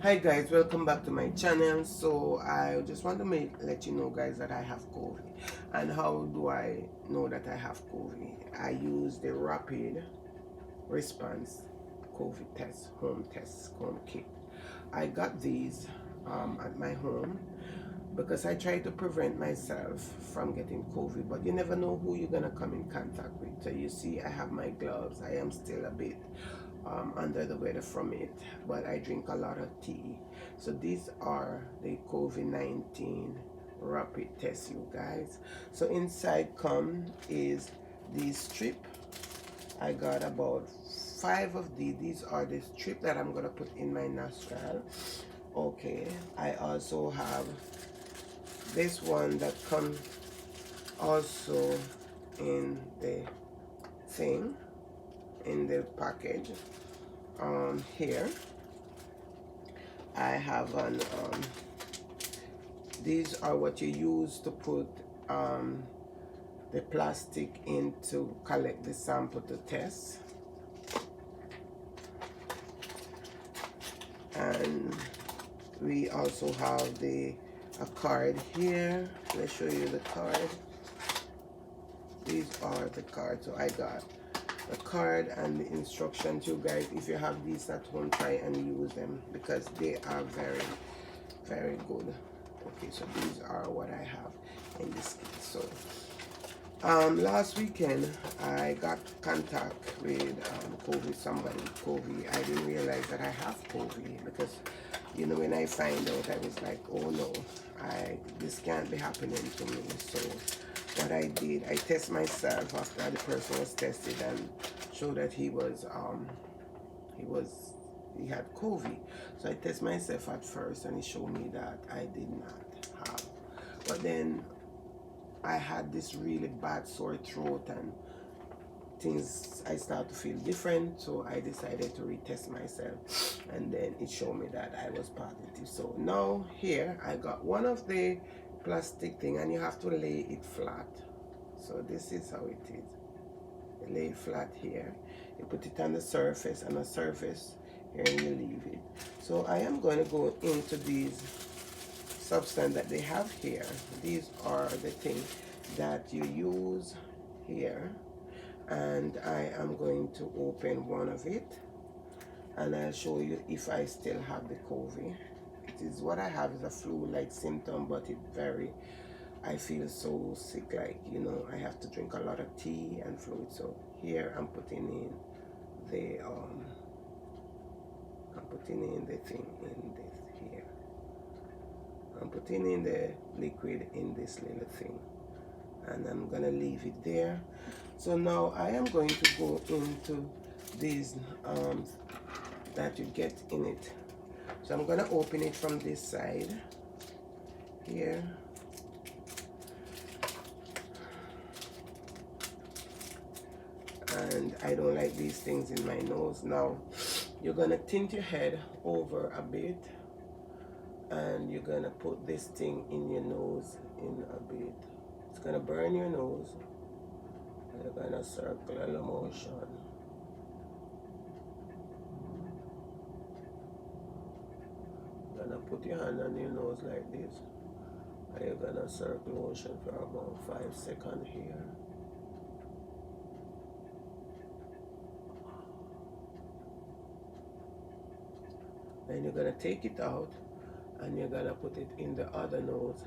Hi guys, welcome back to my channel. So I just want to let you know guys that I have COVID. And how do I know that I have COVID? I use the rapid response COVID home kit. I got these at my home because I try to prevent myself from getting COVID, but you never know who you're gonna come in contact with. So you see I have my gloves. I am still a bit under the weather from it, but I drink a lot of tea. So these are the COVID-19 rapid test, you guys. So inside is the strip. I got about 5 of these are the strip that I'm gonna put in my nostril. Okay, I also have this one that comes also in the thing, in the package. Here I have an these are what you use to put the plastic in to collect the sample to test. And we also have a card here. Let's show you the card. These are the cards. So I got the card and the instructions. You guys, if you have these at home, try and use them because they are very, very good. Okay, so these are what I have in this kit. So last weekend I got contact with somebody with COVID. I didn't realize that I have COVID because, you know, when I find out, I was like, oh no, this can't be happening to me. So what I did, I test myself after the person was tested and showed that he had COVID. So I test myself at first and it showed me that I did not have. But then I had this really bad sore throat and I started to feel different, so I decided to retest myself and then it showed me that I was positive. So now here I got one of the plastic thing and you have to lay it flat. So this is how it is. You lay it flat here, you put it on the surface, and the surface here, and you leave it. So I am going to go into these substance that they have here. These are the things that you use here, and I am going to open one of it and I'll show you if I still have the COVID. It is what I have is a flu-like symptom, but I feel so sick, like, you know, I have to drink a lot of tea and fluid. So here I'm putting in the thing in this here. I'm putting in the liquid in this little thing and I'm gonna leave it there. So now I am going to go into these that you get in it. So I'm gonna open it from this side here. And I don't like these things in my nose. Now you're gonna tint your head over a bit and you're gonna put this thing in your nose in a bit. It's gonna burn your nose. You're gonna circular motion. You're gonna put your hand on your nose like this and you're gonna circle motion for about 5 seconds here. Then you're gonna take it out and you're gonna put it in the other nose.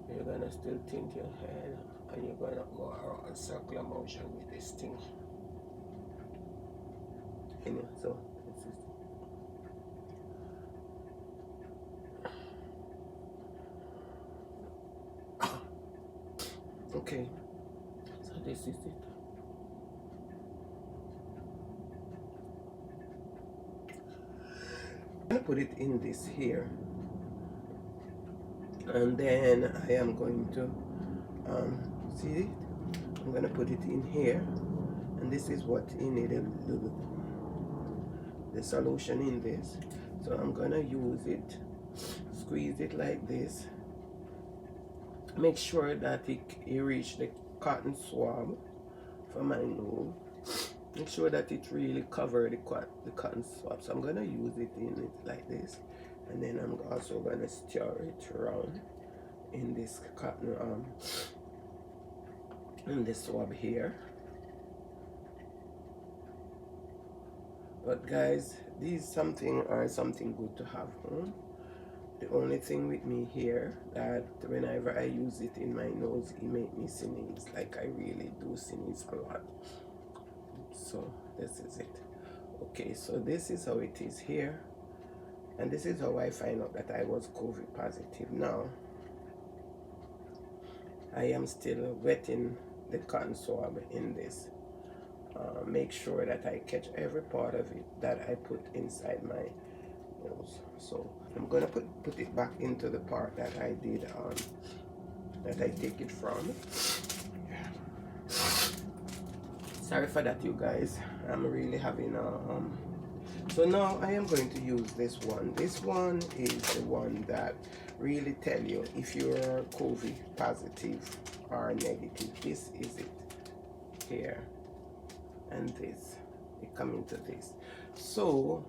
You're gonna still tint your head and you're gonna go around a circular motion with this thing. Anyway, so this is okay. So this is it. I'm gonna put it in this here, and then I am going to see it. I'm gonna put it in here, and this is what you need the solution in this. So I'm gonna use it, squeeze it like this. Make sure that you reach the cotton swab for my nose. Make sure that it really covers the cotton swab. So I'm gonna use it in it like like this, and then I'm also gonna stir it around in this cotton in this swab here. But guys, these something are something good to have home. The only thing with me here that whenever I use it in my nose, it make me sneeze. Like I really do sneeze a lot. So this is it. Okay, so this is how it is here, and this is how I find out that I was COVID positive. Now I am still wetting the cotton swab in this. Make sure that I catch every part of it that I put inside my nose. So I'm gonna put it back into the part that I did that I take it from. Sorry for that, you guys. I'm really having a so now I am going to use this one. This one is the one that really tell you if you're COVID positive or negative. This is it here, and this it come into this. So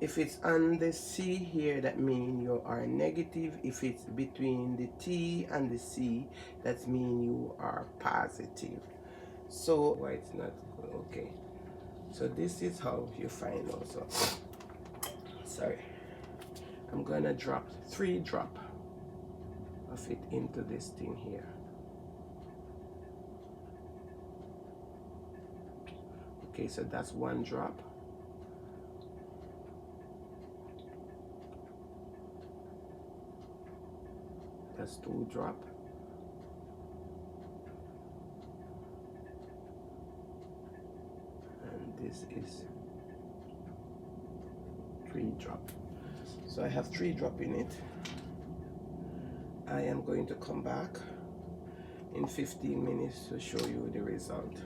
if it's on the C here, that means you are negative. If it's between the T and the C, that means you are positive. So why it's not good? Okay, so this is how you find also. Sorry, I'm gonna drop 3 drops of it into this thing here. Okay, so that's 1 drop. That's 2 drops. This is 3 drops. So I have 3 drops in it. I am going to come back in 15 minutes to show you the result.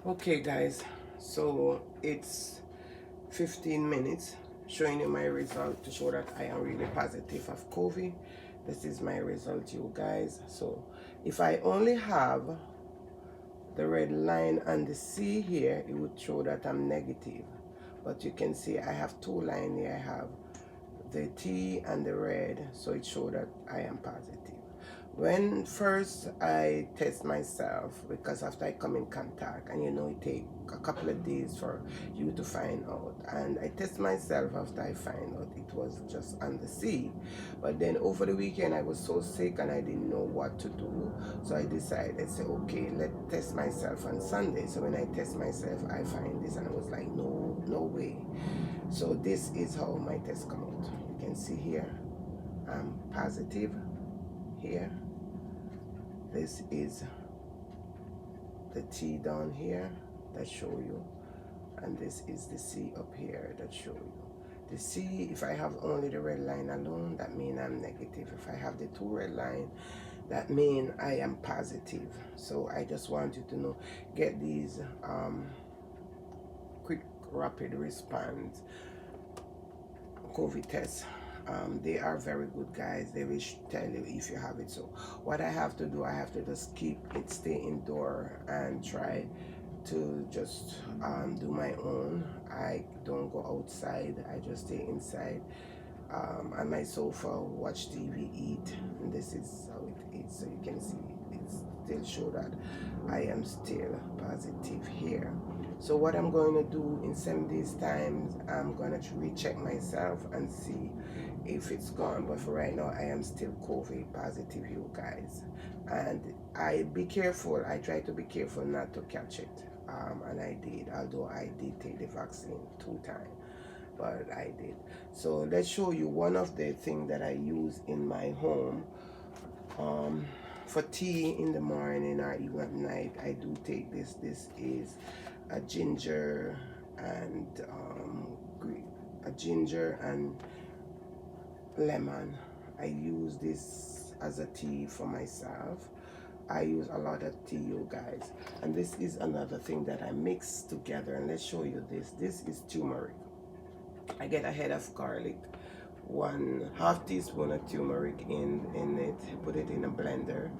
Okay guys, so it's 15 minutes showing you my result to show that I am really positive of COVID. This is my result, you guys. So if I only have the red line and the C here, it would show that I'm negative. But you can see I have 2 lines here. I have the T and the red, so it shows that I am positive. When first I test myself, because after I come in contact, and you know it takes a couple of days for you to find out, and I test myself after I find out it was just on the C. But then over the weekend I was so sick and I didn't know what to do, so I decided, say, okay, let's test myself on Sunday. So when I test myself, I find this, and I was like, no way. So this is how my test come out. You can see here I'm positive here. This is the T down here that show you, and this is the C up here that show you. The C, if I have only the red line alone, that means I'm negative. If I have the 2 red line, that means I am positive. So I just want you to know, get these quick rapid response COVID tests. They are very good, guys. They will tell you if you have it. So what I have to do, I have to just keep it, stay indoor, and try to just do my own. I don't go outside. I just stay inside on my sofa, watch TV, eat, and this is how it is. So you can see it still show that I am still positive here. So what I'm going to do in 7 days time, I'm going to recheck myself and see if it's gone. But for right now, I am still COVID positive, you guys. And I be careful. I try to be careful not to catch it. And I did, although I did take the vaccine 2 times. But I did. So let's show you one of the things that I use in my home. For tea in the morning or even at night, I do take this. This is a ginger and lemon. I use this as a tea for myself. I use a lot of tea, you guys. And this is another thing that I mix together. And let's show you this. This is turmeric. I get a head of garlic, 1/2 teaspoon of turmeric in it, put it in a blender.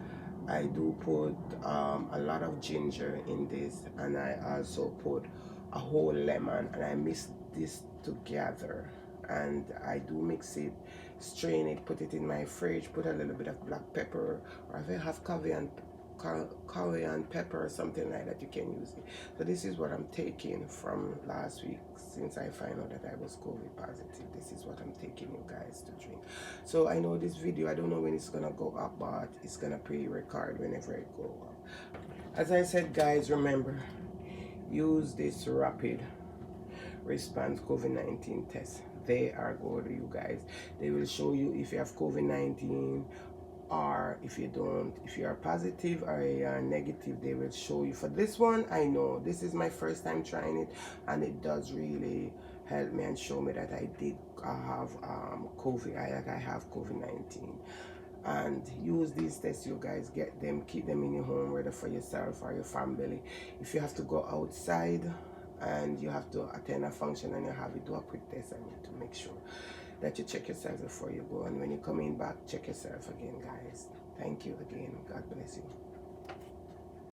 I do put a lot of ginger in this, and I also put a whole lemon, and I mix this together. and I do mix it, strain it, put it in my fridge, put a little bit of black pepper, or if I have cayenne pepper or something like that, you can use it. So this is what I'm taking from last week, since I find out that I was COVID positive. This is what I'm taking you guys to drink. So I know this video, I don't know when it's gonna go up, but it's gonna pre-record whenever it go up. As I said, guys, remember, use this rapid response COVID-19 test. They are good, you guys. They will show you if you have COVID-19 or if you don't. If you are positive or you are negative, they will show you. For this one, I know this is my first time trying it, and it does really help me and show me that I did have COVID. I have COVID-19. And use these tests, you guys. Get them, keep them in your home, whether for yourself or your family. If you have to go outside and you have to attend a function and you have it, do a quick test. I need to make sure that you check yourself before you go, and when you're coming back, check yourself again, guys. Thank you again. God bless you.